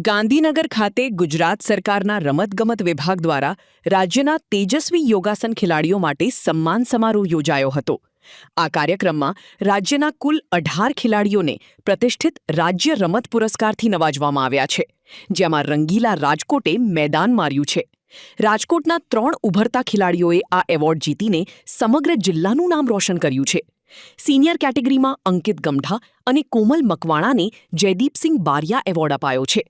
ગાંધીનગર ખાતે ગુજરાત સરકારના રમતગમત વિભાગ દ્વારા રાજ્યના તેજસ્વી યોગાસન ખેલાડીઓ માટે સન્માન સમારોહ યોજાયો હતો. આ કાર્યક્રમમાં રાજ્યના કુલ 18 ખેલાડીઓને પ્રતિષ્ઠિત રાજ્ય રમત પુરસ્કારથી નવાજવામાં આવ્યા છે, જેમાં રંગીલા રાજકોટે મેદાન માર્યું છે. રાજકોટના 3 ઉભરતા ખેલાડીઓએ આ એવોર્ડ જીતીને સમગ્ર જિલ્લાનું નામ રોશન કર્યું છે. સિનિયર કેટેગરીમાં અંકિત ગમઢા અને કોમલ મકવાણાને જયદીપસિંહ બારિયા એવોર્ડ અપાયો છે,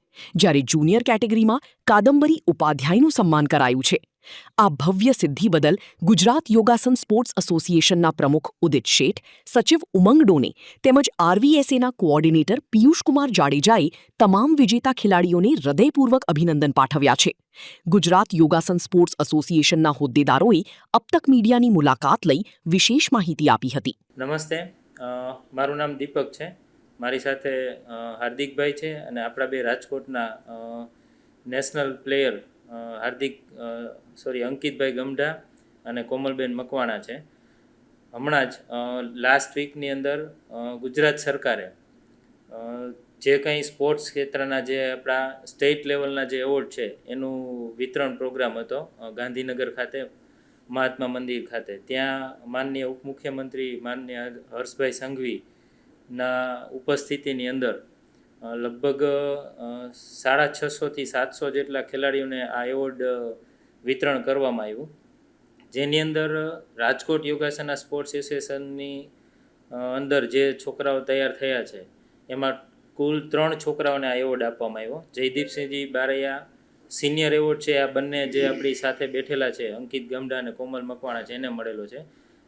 જ્યારે જુનિયર કેટેગરીમાં કાદંબરી ઉપાધ્યાયનું સન્માન કરાયું છે. આ ભવ્ય સિદ્ધિ બદલ ગુજરાત યોગાસન સ્પોર્ટ્સ એસોસિએશનના પ્રમુખ ઉદિત શેઠ, સચિવ ઉમંગ ડોને તેમજ આરવીએસએના કોઓર્ડિનેટર પિયુષકુમાર જાડેજાએ તમામ વિજેતા ખેલાડીઓને હૃદયપૂર્વક અભિનંદન પાઠવ્યા છે. ગુજરાત યોગાસન સ્પોર્ટ્સ એસોસિએશનના હોદ્દેદારોએ અબ તક મીડિયાની મુલાકાત લઈ વિશેષ માહિતી આપી હતી. નમસ્તે, મારું નામ દીપક છે. મારી સાથે હાર્દિકભાઈ છે અને આપણા બે રાજકોટના નેશનલ પ્લેયર અંકિતભાઈ ગમઢા અને કોમલબેન મકવાણા છે. હમણાં જ લાસ્ટ વીકની અંદર ગુજરાત સરકારે જે કંઈ સ્પોર્ટ્સ ક્ષેત્રના જે આપણા સ્ટેટ લેવલના જે એવોર્ડ છે એનું વિતરણ પ્રોગ્રામ હતો ગાંધીનગર ખાતે, મહાત્મા મંદિર ખાતે. ત્યાં માનનીય ઉપમુખ્યમંત્રી માનનીય હર્ષભાઈ સંઘવીના ઉપસ્થિતિની અંદર લગભગ 650 થી 700 જેટલા ખેલાડીઓને આ એવોર્ડ વિતરણ કરવામાં આવ્યું, જેની અંદર રાજકોટ યોગાસના સ્પોર્ટ્સ એસોસિએશનની અંદર જે છોકરાઓ તૈયાર થયા છે એમાં કુલ 3 છોકરાઓને આ એવોર્ડ આપવામાં આવ્યો. જયદીપસિંહજી બારૈયા સિનિયર એવોર્ડ છે, આ બંને જે આપણી સાથે બેઠેલા છે અંકિત ગમઢા અને કોમલ મકવાણા છે એને મળેલો છે.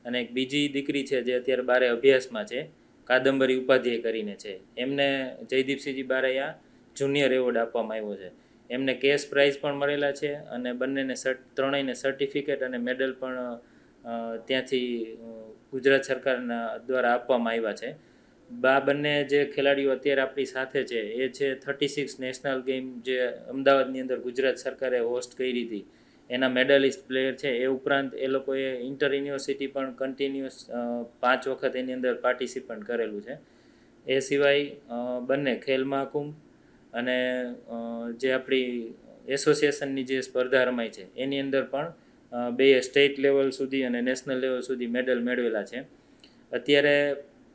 અને એક બીજી દીકરી છે જે અત્યારે 12 અભ્યાસમાં છે, કાદંબરી ઉપાધ્યાય કરીને છે, એમને જયદીપસિંહજી બારૈયા જુનિયર એવોર્ડ આપવામાં આવ્યો છે. એમને કેશ પ્રાઇઝ પણ મળેલા છે અને બંનેને ત્રણેયને સર્ટિફિકેટ અને મેડલ પણ ત્યાંથી ગુજરાત સરકારના દ્વારા આપવામાં આવ્યા છે. બંને જે ખેલાડીઓ અત્યારે આપણી સાથે છે એ છે 36 નેશનલ ગેમ જે અમદાવાદની અંદર ગુજરાત સરકારે હોસ્ટ કરી હતી એના મેડલિસ્ટ પ્લેયર છે. એ ઉપરાંત એ લોકોએ ઇન્ટર યુનિવર્સિટી પણ કન્ટિન્યુઅસ 5 વખત એની અંદર પાર્ટિસિપન્ટ કરેલું છે. એ સિવાય બંને ખેલ મહાકુંભ અને જે આપણી એસોસિએશનની જે સ્પર્ધા રમાય છે એની અંદર પણ બે સ્ટેટ લેવલ સુધી અને નેશનલ લેવલ સુધી મેડલ મેળવેલા છે. અત્યારે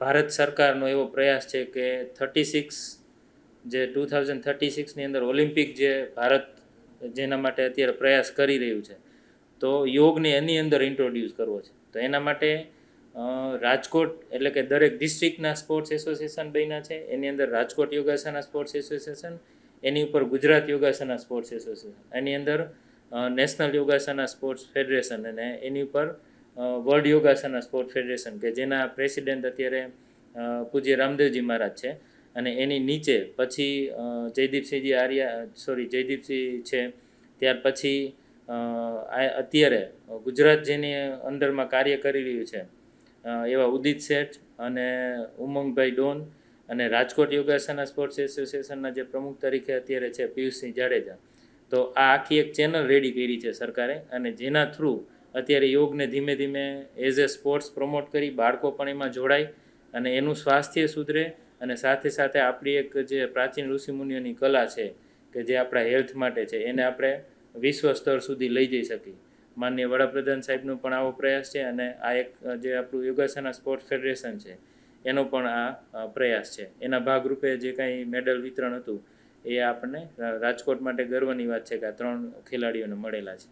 ભારત સરકારનો એવો પ્રયાસ છે કે 2036ની અંદર ઓલિમ્પિક જે ભારત જેના માટે અત્યારે પ્રયાસ કરી રહ્યું છે, તો યોગને એની અંદર ઇન્ટ્રોડ્યુસ કરવો છે. તો એના માટે રાજકોટ એટલે કે દરેક ડિસ્ટ્રિક્ટના સ્પોર્ટ્સ એસોસિએશન બન્યા છે. એની અંદર રાજકોટ યોગાસના સ્પોર્ટ્સ એસોસિએશન, એની ઉપર ગુજરાત યોગાસના સ્પોર્ટ્સ એસોસિએશન, એની અંદર નેશનલ યોગાસના સ્પોર્ટ્સ ફેડરેશન અને એની ઉપર વર્લ્ડ યોગાસના સ્પોર્ટ ફેડરેશન કે જેના પ્રેસિડેન્ટ અત્યારે પૂજ્ય રામદેવજી મહારાજ છે. અને એની નીચે પછી જયદીપસિંહ છે. ત્યાર પછી અત્યારે ગુજરાત જેની અંદરમાં કાર્ય કરી રહ્યું છે એવા ઉદિત શેઠ અને ઉમંગભાઈ ડોન અને રાજકોટ યોગાસના સ્પોર્ટ્સ એસોસિએશનના જે પ્રમુખ તરીકે અત્યારે છે પિયુષસિંહ જાડેજા. તો આ આખી એક ચેનલ રેડી કરી છે સરકારે, અને જેના થ્રુ અત્યારે યોગને ધીમે ધીમે એઝ એ સ્પોર્ટ્સ પ્રમોટ કરી બાળકો પણ એમાં જોડાય અને એનું સ્વાસ્થ્ય સુધરે, અને સાથે સાથે આપણી એક જે પ્રાચીન ઋષિમુનિઓની કલા છે કે જે આપણા હેલ્થ માટે છે એને આપણે વિશ્વ સ્તર સુધી લઈ જઈ શકીએ. માનનીય વડાપ્રધાન સાહેબનો પણ આવો પ્રયાસ છે અને આ એક જે આપણું યોગાસના સ્પોર્ટ્સ ફેડરેશન છે એનો પણ આ પ્રયાસ છે. એના ભાગરૂપે જે કાંઈ મેડલ વિતરણ હતું એ આપણને રાજકોટ માટે ગર્વની વાત છે કે આ 3 ખેલાડીઓને મળેલા છે.